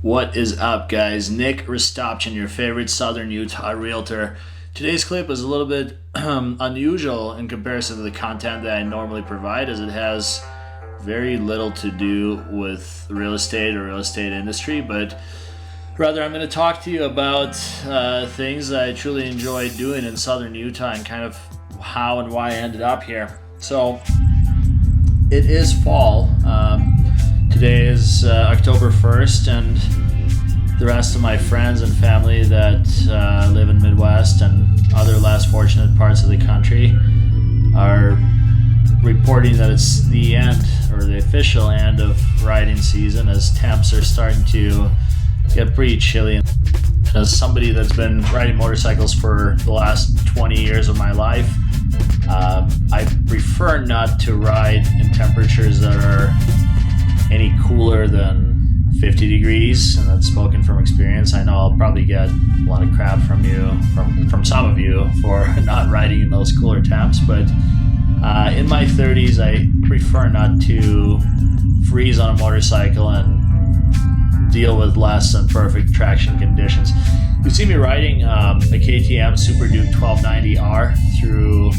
What is up, guys? Nick Rostopchin, your favorite Southern Utah realtor. Today's clip is a little bit unusual in comparison to the content that I normally provide, as it has very little to do with real estate or real estate industry, but rather I'm going to talk to you about things that I truly enjoy doing in Southern Utah and kind of how and why I ended up here. So it is fall. Today is October 1st, and the rest of my friends and family that live in Midwest and other less fortunate parts of the country are reporting that it's the end, or the official end, of riding season, as temps are starting to get pretty chilly. As somebody that's been riding motorcycles for the last 20 years of my life, I prefer not to ride in temperatures that are any cooler than 50 degrees, and that's spoken from experience. I know I'll probably get a lot of crap from some of you for not riding in those cooler temps, but in my 30s I prefer not to freeze on a motorcycle and deal with less than perfect traction conditions. You see me riding a KTM Superduke1290 R through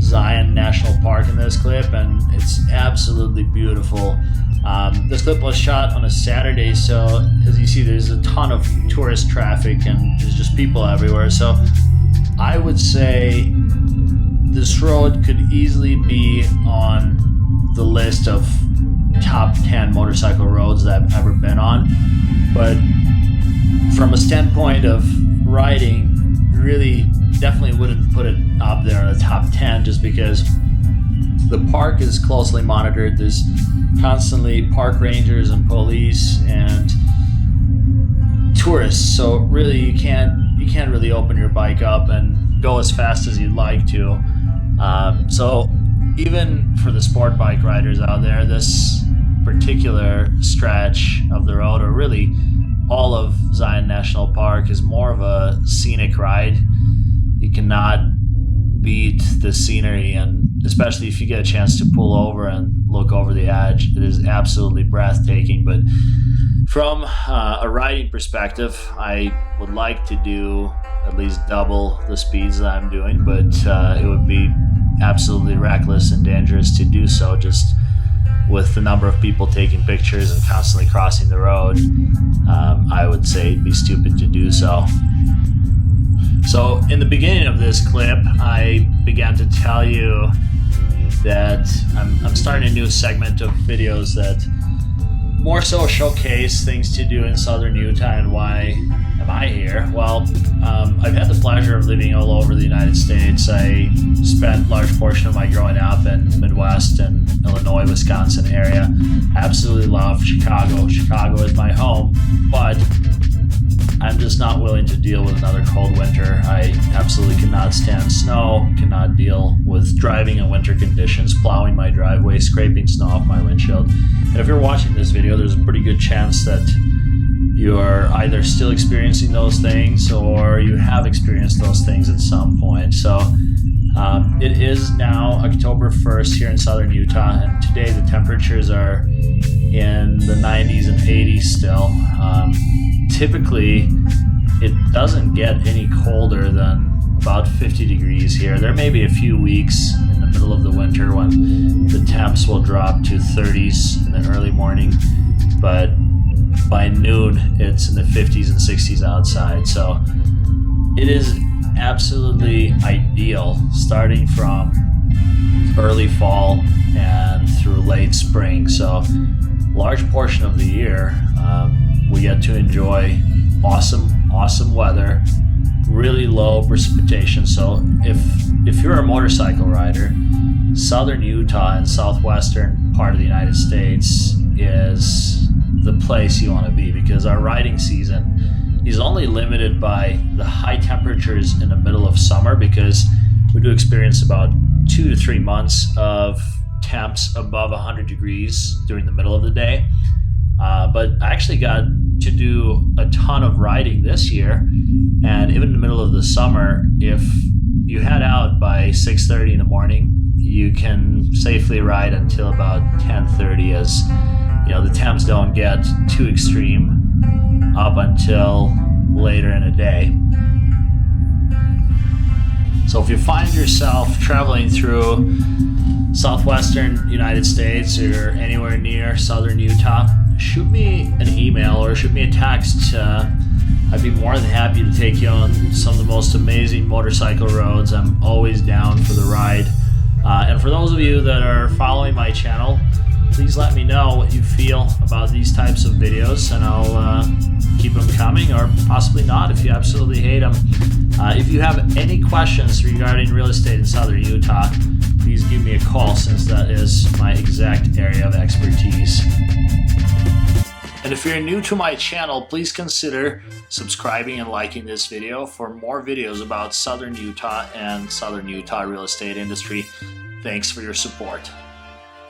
Zhiyun National Park in this clip, and it's absolutely beautiful. This clip was shot on a Saturday, so as you see, there's a ton of tourist traffic and there's just people everywhere. So I would say this road could easily be on the list of top 10 motorcycle roads that I've ever been on. But from a standpoint of riding, really definitely wouldn't put it up there in the top 10, just because the park is closely monitored. There's constantly park rangers and police and tourists, so really you can't really open your bike up and go as fast as you'd like to. So even for the sport bike riders out there, this particular stretch of the road, or really all of Zhiyun National Park, is more of a scenic ride. You cannot beat the scenery, and especially if you get a chance to pull over and look over the edge, it is absolutely breathtaking. But from a riding perspective, I would like to do at least double the speeds that I'm doing, but it would be absolutely reckless and dangerous to do so, just with the number of people taking pictures and constantly crossing the road. I would say it'd be stupid to do so. So in the beginning of this clip, I began to tell you that I'm starting a new segment of videos that more so showcase things to do in Southern Utah and why am I here. Well, I've had the pleasure of living all over the United States. I spent a large portion of my growing up in the Midwest and Illinois, Wisconsin area. I absolutely love Chicago. Chicago is my home, but I'm just not willing to deal with another cold winter. I absolutely cannot stand snow, cannot deal with driving in winter conditions, plowing my driveway, scraping snow off my windshield. And if you're watching this video, there's a pretty good chance that you're either still experiencing those things or you have experienced those things at some point. So it is now October 1st here in Southern Utah, and today the temperatures are in the 90s and 80s still. Typically, it doesn't get any colder than about 50 degrees here. There may be a few weeks in the middle of the winter when the temps will drop to 30s in the early morning, but by noon it's in the 50s and 60s outside. So it is absolutely ideal starting from early fall and through late spring. So large portion of the year we get to enjoy awesome weather, really low precipitation. So if you're a motorcycle rider, Southern Utah and southwestern part of the United States is the place you want to be, because our riding season is only limited by the high temperatures in the middle of summer, because we do experience about 2 to 3 months of temps above 100 degrees during the middle of the day. But I actually got to do a ton of riding this year, and even in the middle of the summer, if you head out by 6:30 in the morning, you can safely ride until about 10:30, as you know, the temps don't get too extreme up until later in the day. So if you find yourself traveling through southwestern United States or anywhere near southern Utah, shoot me an email or shoot me a text. I'd be more than happy to take you on some of the most amazing motorcycle roads. I'm always down for the ride. And for those of you that are following my channel, please let me know what you feel about these types of videos, and I'll keep them coming, or possibly not if you absolutely hate them. If you have any questions regarding real estate in southern Utah, please give me a call, since that is my exact area of expertise. And if you're new to my channel, please consider subscribing and liking this video for more videos about southern Utah and southern Utah real estate industry. Thanks for your support.